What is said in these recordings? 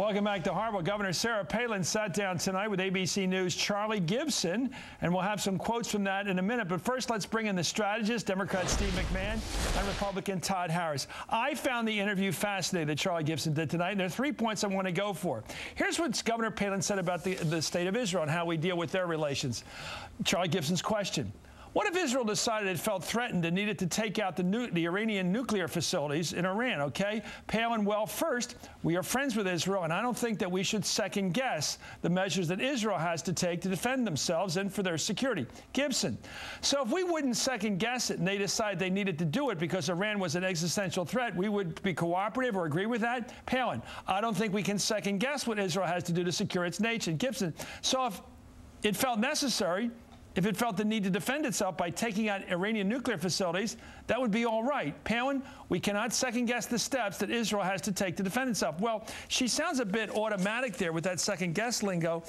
Welcome back to Hardball. Governor Sarah Palin sat down tonight with ABC News' Charlie Gibson, and we'll have some quotes from that in a minute. But first, let's bring in the strategist, Democrat Steve McMahon, and Republican Todd Harris. I found the interview fascinating that Charlie Gibson did tonight, and there are 3 points I want to go for. Here's what Governor Palin said about the state of Israel and how we deal with their relations. Charlie Gibson's question. What if Israel decided it felt threatened and needed to take out the Iranian nuclear facilities in Iran, okay? Palin, well, first, we are friends with Israel, and I don't think that we should second-guess the measures that Israel has to take to defend themselves and for their security. Gibson, so if we wouldn't second-guess it and they decided they needed to do it because Iran was an existential threat, we would be cooperative or agree with that? Palin, I don't think we can second-guess what Israel has to do to secure its nation. Gibson, so if it felt necessary, if it felt the need to defend itself by taking out Iranian nuclear facilities, that would be all right. Palin, we cannot second-guess the steps that Israel has to take to defend itself. Well, she sounds a bit automatic there with that second-guess lingo.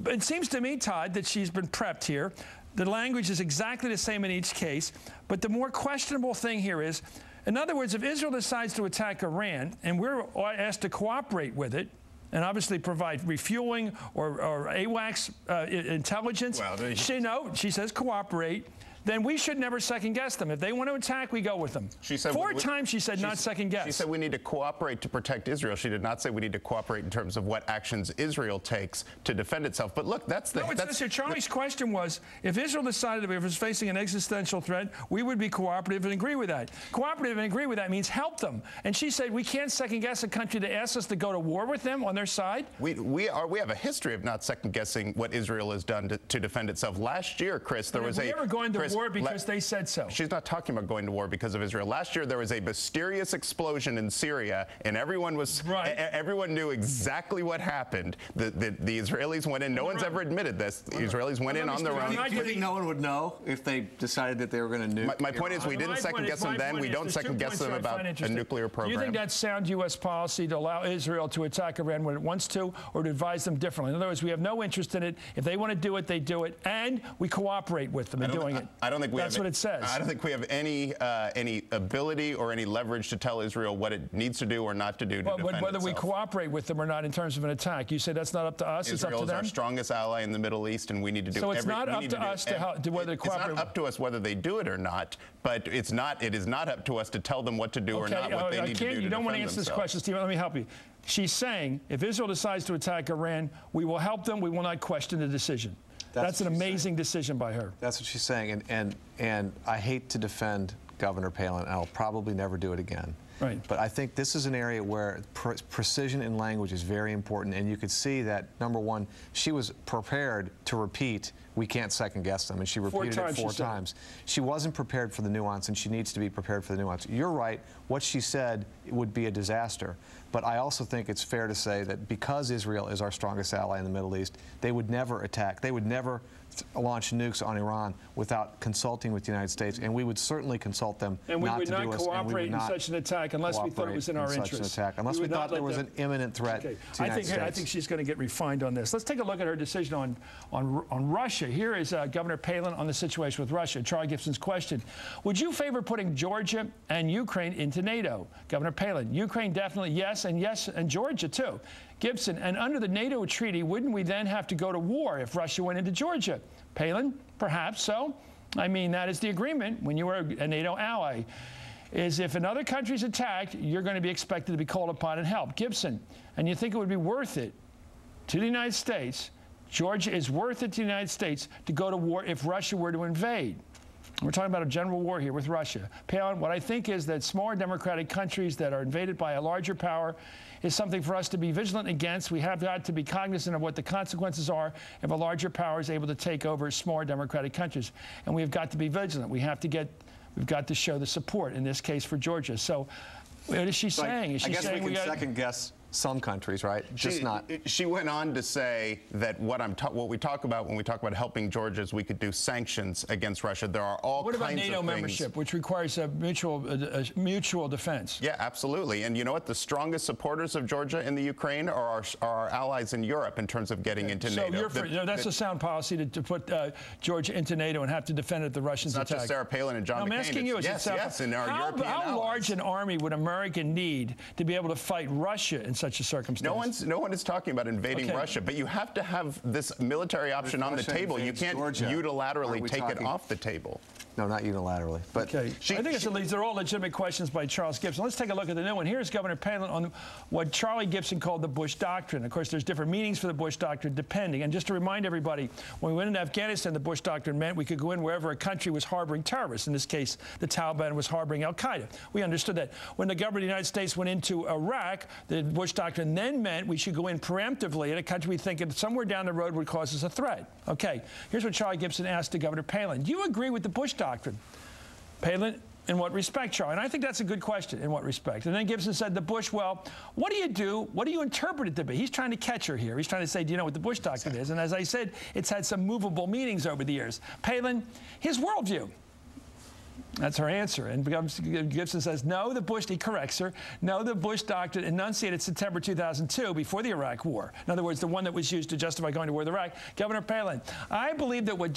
It seems to me, Todd, that she's been prepped here. The language is exactly the same in each case. But the more questionable thing here is, in other words, if Israel decides to attack Iran and we're asked to cooperate with it, and obviously provide refueling or AWACS intelligence. Well, she says cooperate. Then we should never second-guess them. If they want to attack, we go with them. She said four times she said not second-guess. She said we need to cooperate to protect Israel. She did not say we need to cooperate in terms of what actions Israel takes to defend itself. But look, that's the... No, Charlie's question was, if Israel decided that it was facing an existential threat, we would be cooperative and agree with that. Cooperative and agree with that means help them. And she said we can't second-guess a country that asks us to go to war with them on their side. We have a history of not second-guessing what Israel has done to defend itself. Last year, Chris, there was a... We're going to war because they said so. She's not talking about going to war because of Israel. Last year, there was a mysterious explosion in Syria, and everyone knew exactly what happened. The Israelis went in. No one's ever admitted this. The Israelis went in on their own. Do you think no one would know if they decided that they were going to nuke? My point is, we didn't second-guess them then. We don't second-guess them about a nuclear program. Do you think that's sound U.S. policy to allow Israel to attack Iran when it wants to, or to advise them differently? In other words, we have no interest in it. If they want to do it, they do it, and we cooperate with them in doing it. I don't think we That's what it says. I don't think we have any ability or any leverage to tell Israel what it needs to do or not to do to defend itself. Whether we cooperate with them or not in terms of an attack. You say that's not up to us, it's up to them? Israel is our strongest ally in the Middle East, and we need to do So it's not up to us to whether to cooperate. It's not up to us whether they do it or not, but it is not up to us to tell them what to do or not what they need to do to defend themselves. You don't want to answer this question, Stephen. Let me help you. She's saying if Israel decides to attack Iran, we will help them. We will not question the decision. That's an amazing decision by her. That's what she's saying, and I hate to defend Governor Palin, and I'll probably never do it again. Right. But I think this is an area where precision in language is very important, and you could see that, number one, she was prepared to repeat, we can't second-guess them, and she repeated it 4 times. She wasn't prepared for the nuance, and she needs to be prepared for the nuance. You're right. What she said would be a disaster. But I also think it's fair to say that because Israel is our strongest ally in the Middle East, they would never attack. They would never launch nukes on Iran without consulting with the United States, and we would certainly consult them not to do us. And we would not cooperate in such an attack unless we thought it was in our interest. Unless we thought there was an imminent threat to the United States. I think she's going to get refined on this. Let's take a look at her decision on Russia. Here is Governor Palin on the situation with Russia. Charlie Gibson's question. Would you favor putting Georgia and Ukraine into NATO? Governor Palin, Ukraine definitely yes, and Georgia too. Gibson, and under the NATO treaty, wouldn't we then have to go to war if Russia went into Georgia? Palin, perhaps so. I mean, that is the agreement when you are a NATO ally, is if another country's attacked, you're going to be expected to be called upon and help. Gibson, and you think it would be worth it to the United States, Georgia is worth it to the United States to go to war if Russia were to invade? We're talking about a general war here with Russia. Palin, what I think is that smaller democratic countries that are invaded by a larger power is something for us to be vigilant against. We have got to be cognizant of what the consequences are if a larger power is able to take over smaller democratic countries. And we've got to be vigilant. We've got to show the support, in this case, for Georgia. So what is she saying? Is she saying we can second-guess some countries, right? She went on to say that what we talk about when we talk about helping Georgia is we could do sanctions against Russia. There are all kinds of things. What about NATO membership, which requires a mutual defense? Yeah, absolutely. And you know what? The strongest supporters of Georgia in the Ukraine are our allies in Europe in terms of getting into NATO. That's a sound policy to put Georgia into NATO and have to defend it if the Russians attack. It's not just Sarah Palin and John McCain. I'm asking you, yes, in our European allies. How large an army would America need to be able to fight Russia in such a circumstance. No one is talking about invading Russia, but you have to have this military option on the table. You can't unilaterally take it off the table. No, not unilaterally. But I think these are all legitimate questions by Charles Gibson. Let's take a look at the new one. Here's Governor Palin on what Charlie Gibson called the Bush Doctrine. Of course, there's different meanings for the Bush Doctrine depending. And just to remind everybody, when we went into Afghanistan, the Bush Doctrine meant we could go in wherever a country was harboring terrorists. In this case, the Taliban was harboring al-Qaeda. We understood that. When the government of the United States went into Iraq, the Bush Doctrine then meant we should go in preemptively in a country we think somewhere down the road would cause us a threat. Okay, here's what Charlie Gibson asked to Governor Palin. Do you agree with the Bush Doctrine? Palin, in what respect, Charlie? And I think that's a good question, in what respect? And then Gibson said, the Bush, well, what do you do? What do you interpret it to be? He's trying to catch her here. He's trying to say, do you know what the Bush Doctrine is? And as I said, it's had some movable meanings over the years. Palin, his worldview. That's her answer. And Gibson says, no, he corrects her, no, the Bush Doctrine enunciated September 2002 before the Iraq War. In other words, the one that was used to justify going to war with Iraq. Governor Palin, I believe that what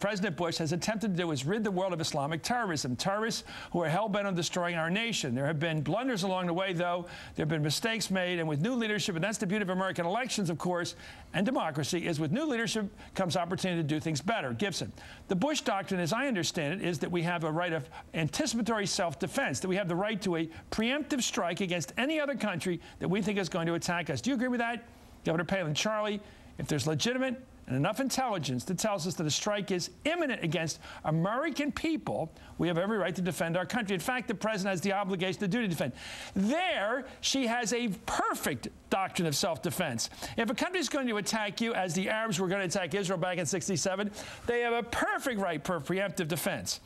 President Bush has attempted to do is rid the world of Islamic terrorism, terrorists who are hell-bent on destroying our nation. There have been blunders along the way, though. There have been mistakes made, and with new leadership, and that's the beauty of American elections, of course, and democracy, is with new leadership comes opportunity to do things better. Gibson, the Bush Doctrine, as I understand it, is that we have a right of anticipatory self-defense, that we have the right to a preemptive strike against any other country that we think is going to attack us. Do you agree with that, Governor Palin? Charlie, if there's legitimate and enough intelligence that tells us that a strike is imminent against American people, we have every right to defend our country. In fact, the president has the obligation, the duty to defend. There, she has a perfect doctrine of self-defense. If a country is going to attack you, as the Arabs were going to attack Israel back in '67, they have a perfect right for preemptive defense.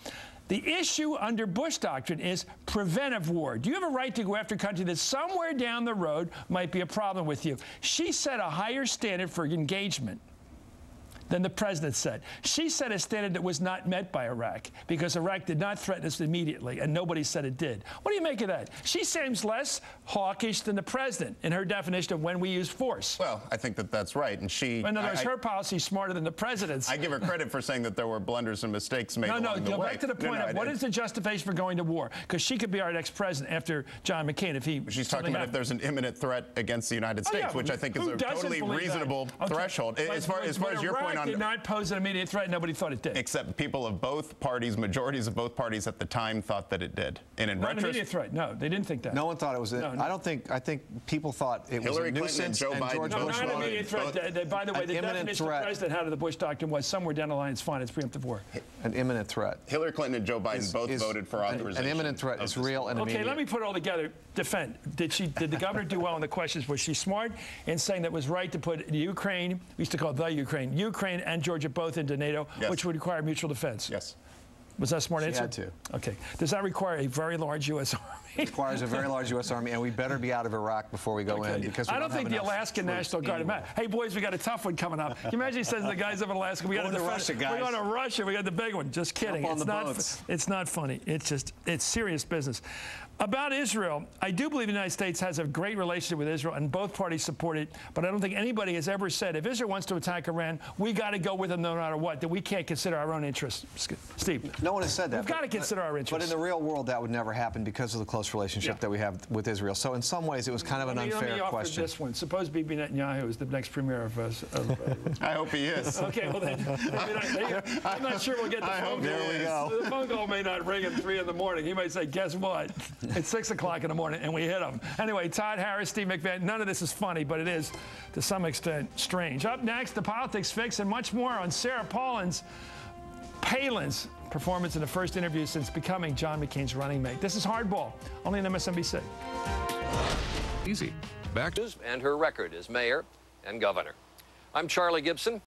The issue under Bush Doctrine is preventive war. Do you have a right to go after a country that somewhere down the road might be a problem with you? She set a higher standard for engagement than the president said. She set a standard that was not met by Iraq because Iraq did not threaten us immediately, and nobody said it did. What do you make of that? She seems less hawkish than the president in her definition of when we use force. Well, I think that that's right. And in other words, her policy is smarter than the president's. I give her credit for saying that there were blunders and mistakes made along the way. No, go back to the point of what is the justification for going to war? Because she could be our next president after John McCain if he... She's talking about if there's an imminent threat against the United States, which I think is a totally reasonable thretrold. As far as your point on... did not pose an immediate threat. Nobody thought it did. Except people of both parties, majorities of both parties at the time thought that it did. And in not an immediate threat. No, they didn't think that. No one thought it was. I think people thought it was a nuisance. And George no, Bush not an immediate threat. By the way, the definition of president out of the Bush Doctrine was somewhere down the line. It's fine. It's preemptive war. An imminent threat. Hillary Clinton and Joe Biden both voted for authorization. An imminent threat is real and immediate. Okay, let me put it all together. Defend. Did the governor do well in the questions? Was she smart in saying that it was right to put Ukraine, we used to call it the Ukraine and Georgia both into NATO, which would require mutual defense? Yes. Was that a smart answer? She had to. Okay. Does that require a very large U.S. Army? It requires a very large U.S. Army, and we better be out of Iraq before we go in. Because I don't think the Alaskan National Guard. Hey, boys, we got a tough one coming up. Can you imagine he says to the guys up in Alaska, we got to Russia, guys. We're going to Russia. We got the big one. Just kidding. It's not funny. It's serious business. About Israel, I do believe the United States has a great relationship with Israel, and both parties support it. But I don't think anybody has ever said, if Israel wants to attack Iran, we got to go with them no matter what, that we can't consider our own interests. Steve. No one has said that. We've got to consider our interests. But in the real world, that would never happen because of the close relationship that we have with Israel. So in some ways, it was kind of an unfair question. This one. Suppose Bibi Netanyahu is the next premier of I hope he is. Okay, well then, I'm not sure we'll get the phone call. There we go. The phone call may not ring at 3 in the morning. He might say, guess what? It's 6 o'clock in the morning, and we hit him. Anyway, Todd Harris, Steve McMahon, none of this is funny, but it is, to some extent, strange. Up next, the politics fix and much more on Sarah Palin's performance in the first interview since becoming John McCain's running mate. This is Hardball, only on MSNBC. Easy. Back. And her record as mayor and governor. I'm Charlie Gibson.